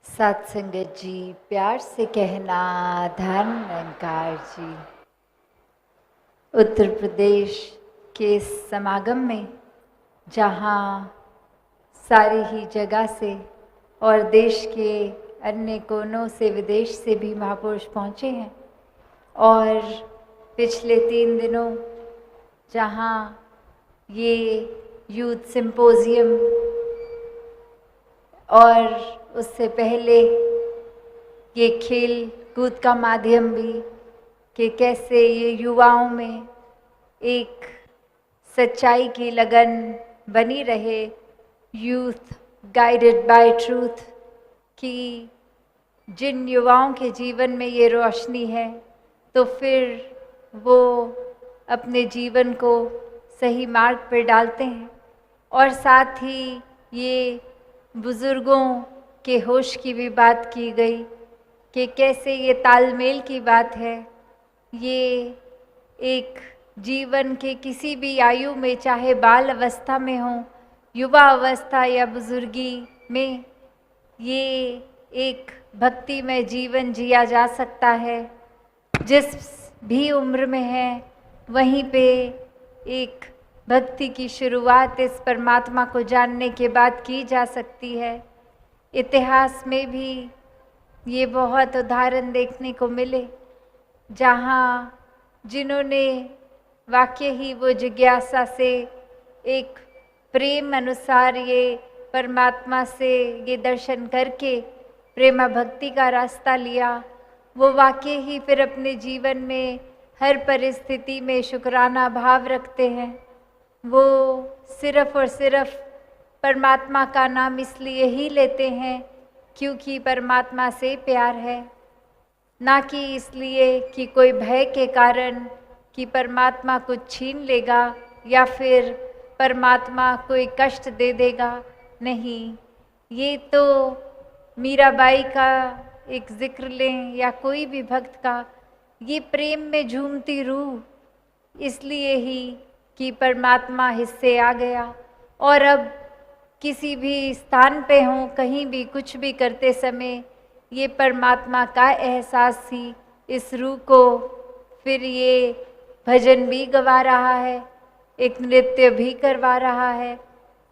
सत्संगत जी, प्यार से कहना धन निरंकार जी। उत्तर प्रदेश के समागम में जहाँ सारी ही जगह से और देश के अन्य कोनों से विदेश से भी महापुरुष पहुँचे हैं, और पिछले 3 दिनों जहाँ ये यूथ सिंपोजियम और उससे पहले ये खेल कूद का माध्यम भी कि कैसे ये युवाओं में एक सच्चाई की लगन बनी रहे, यूथ गाइडेड बाय ट्रूथ, कि जिन युवाओं के जीवन में ये रोशनी है तो फिर वो अपने जीवन को सही मार्ग पर डालते हैं। और साथ ही ये बुज़ुर्गों के होश की भी बात की गई कि कैसे ये तालमेल की बात है। ये एक जीवन के किसी भी आयु में, चाहे बाल अवस्था में हो, युवा अवस्था या बुजुर्गी में, ये एक भक्ति में जीवन जिया जा सकता है। जिस भी उम्र में है वहीं पे एक भक्ति की शुरुआत इस परमात्मा को जानने के बाद की जा सकती है। इतिहास में भी ये बहुत उदाहरण देखने को मिले जहाँ जिन्होंने वाकई ही वो जिज्ञासा से एक प्रेम अनुसार ये परमात्मा से ये दर्शन करके प्रेमा भक्ति का रास्ता लिया, वो वाकई ही फिर अपने जीवन में हर परिस्थिति में शुक्राना भाव रखते हैं। वो सिर्फ़ और सिर्फ परमात्मा का नाम इसलिए ही लेते हैं क्योंकि परमात्मा से प्यार है, ना कि इसलिए कि कोई भय के कारण कि परमात्मा कुछ छीन लेगा या फिर परमात्मा कोई कष्ट दे देगा। नहीं, ये तो मीराबाई का एक जिक्र लें या कोई भी भक्त का, ये प्रेम में झूमती रूह इसलिए ही कि परमात्मा हिस्से आ गया। और अब किसी भी स्थान पे हों, कहीं भी कुछ भी करते समय ये परमात्मा का एहसास ही इस रूह को फिर ये भजन भी गवा रहा है, एक नृत्य भी करवा रहा है,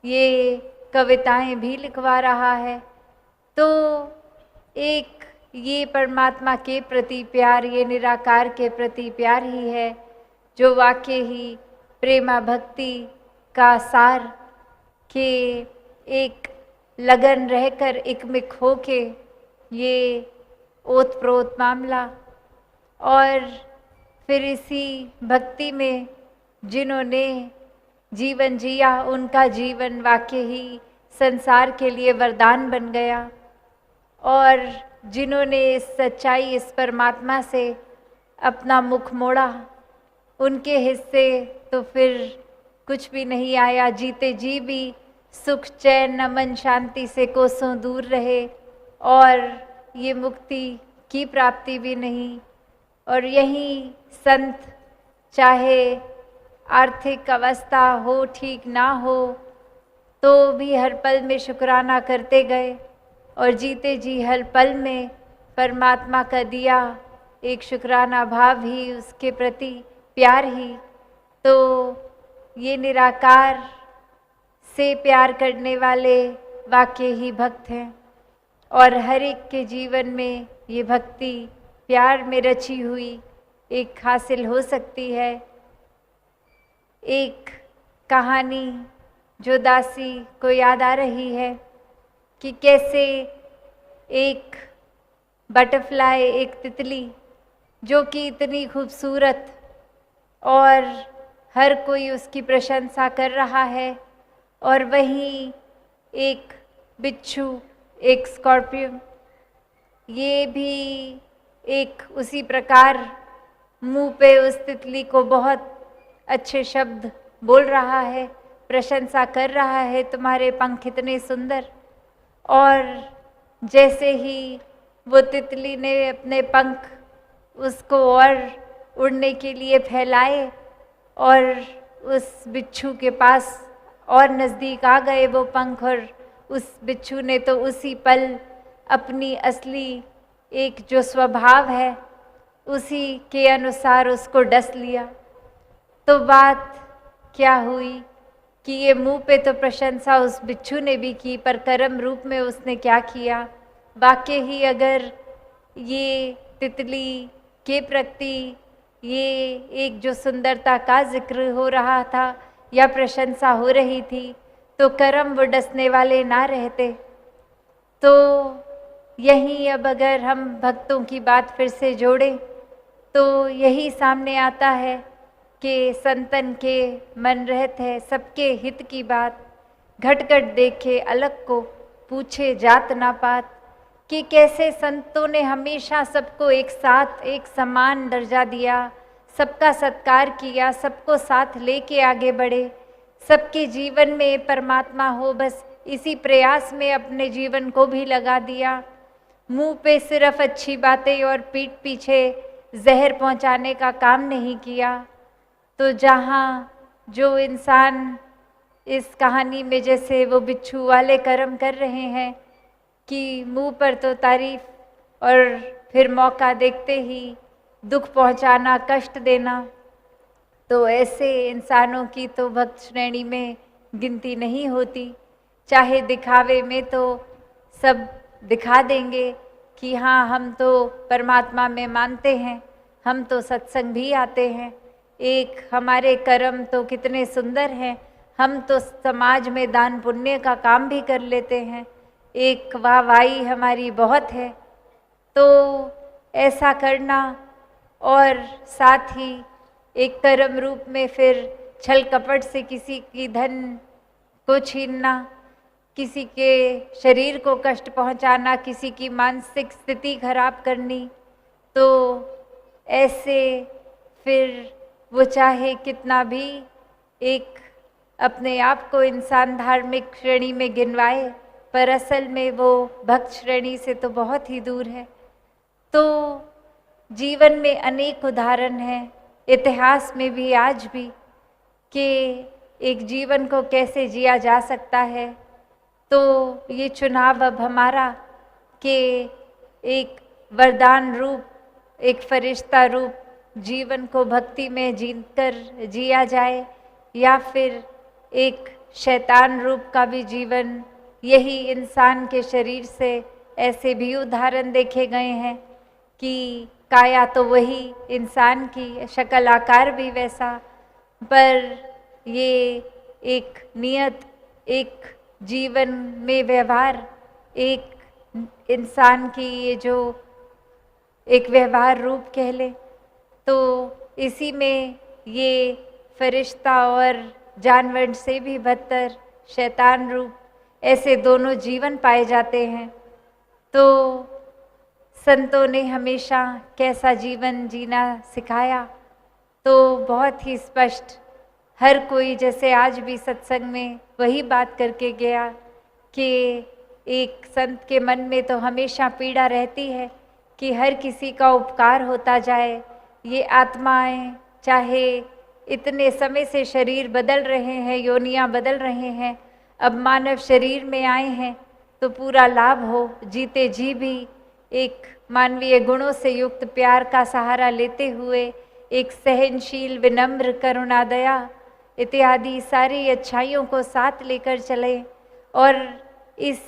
ये कविताएं भी लिखवा रहा है। तो एक ये परमात्मा के प्रति प्यार, ये निराकार के प्रति प्यार ही है जो वाकई ही प्रेमा भक्ति का सार के एक लगन रहकर एकमिक होके ये ओत प्रोत मामला। और फिर इसी भक्ति में जिन्होंने जीवन जिया, उनका जीवन वाकई ही संसार के लिए वरदान बन गया। और जिन्होंने इस सच्चाई, इस परमात्मा से अपना मुख मोड़ा, उनके हिस्से तो फिर कुछ भी नहीं आया। जीते जी भी सुख चैन अमन शांति से कोसों दूर रहे और ये मुक्ति की प्राप्ति भी नहीं। और यही संत चाहे आर्थिक अवस्था हो ठीक ना हो तो भी हर पल में शुक्राना करते गए, और जीते जी हर पल में परमात्मा का दिया एक शुक्राना भाव ही, उसके प्रति प्यार ही। तो ये निराकार से प्यार करने वाले वाकई ही भक्त हैं, और हर एक के जीवन में ये भक्ति प्यार में रची हुई एक हासिल हो सकती है। एक कहानी जो दासी को याद आ रही है कि कैसे एक बटरफ्लाई, एक तितली जो कि इतनी खूबसूरत और हर कोई उसकी प्रशंसा कर रहा है, और वहीं एक बिच्छू, एक स्कॉर्पियन, ये भी एक उसी प्रकार मुंह पे उस तितली को बहुत अच्छे शब्द बोल रहा है, प्रशंसा कर रहा है, तुम्हारे पंख इतने सुंदर। और जैसे ही वो तितली ने अपने पंख उसको और उड़ने के लिए फैलाए और उस बिच्छू के पास और नज़दीक आ गए वो पंख, और उस बिच्छू ने तो उसी पल अपनी असली एक जो स्वभाव है उसी के अनुसार उसको डस लिया। तो बात क्या हुई कि ये मुंह पे तो प्रशंसा उस बिच्छू ने भी की, पर कर्म रूप में उसने क्या किया। वाकई ही अगर ये तितली के प्रति ये एक जो सुंदरता का जिक्र हो रहा था या प्रशंसा हो रही थी, तो कर्म वो डसने वाले ना रहते। तो यहीं अब अगर हम भक्तों की बात फिर से जोड़ें तो यही सामने आता है कि संतन के मन रहत है सबके हित की बात, घट घट देखे अलग को पूछे जात ना पात। कि कैसे संतों ने हमेशा सबको एक साथ एक समान दर्जा दिया, सबका सत्कार किया, सबको साथ लेके आगे बढ़े, सबके जीवन में परमात्मा हो बस इसी प्रयास में अपने जीवन को भी लगा दिया। मुंह पे सिर्फ अच्छी बातें और पीठ पीछे जहर पहुंचाने का काम नहीं किया। तो जहाँ जो इंसान इस कहानी में जैसे वो बिच्छू वाले कर्म कर रहे हैं कि मुंह पर तो तारीफ और फिर मौका देखते ही दुख पहुंचाना, कष्ट देना, तो ऐसे इंसानों की तो भक्त श्रेणी में गिनती नहीं होती। चाहे दिखावे में तो सब दिखा देंगे कि हाँ हम तो परमात्मा में मानते हैं, हम तो सत्संग भी आते हैं, एक हमारे कर्म तो कितने सुंदर हैं, हम तो समाज में दान पुण्य का काम भी कर लेते हैं, एक वाहवाही हमारी बहुत है। तो ऐसा करना और साथ ही एक कर्म रूप में फिर छल कपट से किसी की धन को छीनना, किसी के शरीर को कष्ट पहुंचाना, किसी की मानसिक स्थिति खराब करनी, तो ऐसे फिर वो चाहे कितना भी एक अपने आप को इंसान धार्मिक श्रेणी में गिनवाए, पर असल में वो भक्त श्रेणी से तो बहुत ही दूर है। तो जीवन में अनेक उदाहरण हैं, इतिहास में भी आज भी, कि एक जीवन को कैसे जिया जा सकता है। तो ये चुनाव अब हमारा कि एक वरदान रूप, एक फरिश्ता रूप जीवन को भक्ति में जीकर जिया जाए, या फिर एक शैतान रूप का भी जीवन। यही इंसान के शरीर से ऐसे भी उदाहरण देखे गए हैं कि काया तो वही इंसान की, शक्ल आकार भी वैसा, पर ये एक नियत, एक जीवन में व्यवहार, एक इंसान की ये जो एक व्यवहार रूप कह ले, तो इसी में ये फरिश्ता और जानवर से भी बदतर शैतान रूप ऐसे दोनों जीवन पाए जाते हैं। तो संतों ने हमेशा कैसा जीवन जीना सिखाया, तो बहुत ही स्पष्ट हर कोई, जैसे आज भी सत्संग में वही बात करके गया कि एक संत के मन में तो हमेशा पीड़ा रहती है कि हर किसी का उपकार होता जाए। ये आत्माएं चाहे इतने समय से शरीर बदल रहे हैं, योनियां बदल रहे हैं, अब मानव शरीर में आए हैं तो पूरा लाभ हो, जीते जी भी एक मानवीय गुणों से युक्त प्यार का सहारा लेते हुए एक सहनशील, विनम्र, करुणा, दया इत्यादि सारी अच्छाइयों को साथ लेकर चले और इस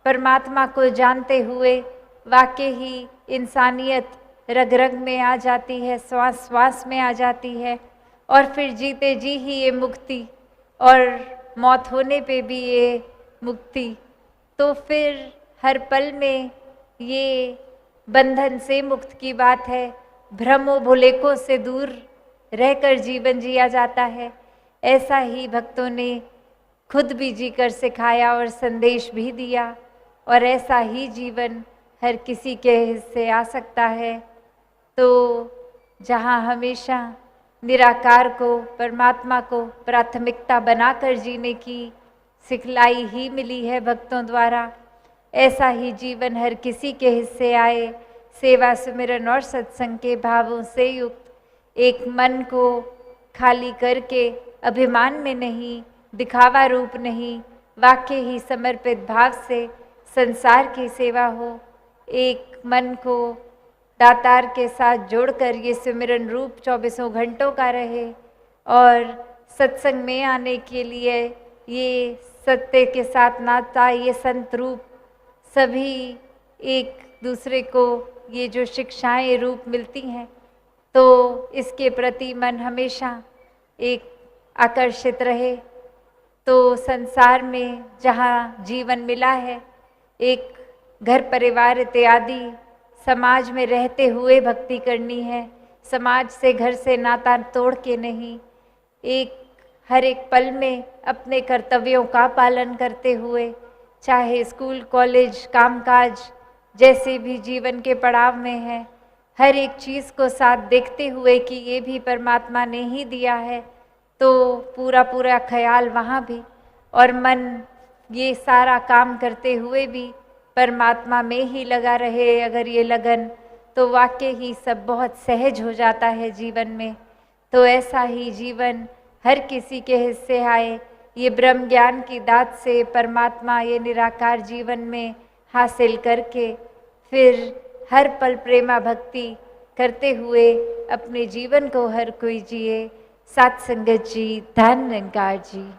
परमात्मा को जानते हुए वाकई ही इंसानियत रग रग में आ जाती है, श्वास श्वास में आ जाती है, और फिर जीते जी ही ये मुक्ति और मौत होने पे भी ये मुक्ति। तो फिर हर पल में ये बंधन से मुक्त की बात है, भ्रमों भुलेकों से दूर रहकर जीवन जिया जाता है। ऐसा ही भक्तों ने खुद भी जीकर सिखाया और संदेश भी दिया, और ऐसा ही जीवन हर किसी के हिस्से आ सकता है। तो जहाँ हमेशा निराकार को, परमात्मा को प्राथमिकता बनाकर जीने की सिखलाई ही मिली है भक्तों द्वारा, ऐसा ही जीवन हर किसी के हिस्से आए। सेवा, सुमिरन और सत्संग के भावों से युक्त एक मन को खाली करके, अभिमान में नहीं, दिखावा रूप नहीं, वाकई ही समर्पित भाव से संसार की सेवा हो, एक मन को दातार के साथ जोड़कर ये सिमरन रूप 24 घंटों का रहे और सत्संग में आने के लिए ये सत्य के साथ नाता, ये संत रूप सभी एक दूसरे को ये जो शिक्षाएं रूप मिलती हैं, तो इसके प्रति मन हमेशा एक आकर्षित रहे। तो संसार में जहाँ जीवन मिला है, एक घर परिवार इत्यादि समाज में रहते हुए भक्ति करनी है, समाज से घर से नाता तोड़ के नहीं, एक हर एक पल में अपने कर्तव्यों का पालन करते हुए, चाहे स्कूल कॉलेज कामकाज जैसे भी जीवन के पड़ाव में है, हर एक चीज़ को साथ देखते हुए कि ये भी परमात्मा ने ही दिया है, तो पूरा पूरा ख्याल वहाँ भी, और मन ये सारा काम करते हुए भी परमात्मा में ही लगा रहे। अगर ये लगन, तो वाकई ही सब बहुत सहज हो जाता है जीवन में। तो ऐसा ही जीवन हर किसी के हिस्से आए, ये ब्रह्म ज्ञान की दात से परमात्मा ये निराकार जीवन में हासिल करके फिर हर पल प्रेमा भक्ति करते हुए अपने जीवन को हर कोई जिए। सात संगत जी, धन निरंकार जी।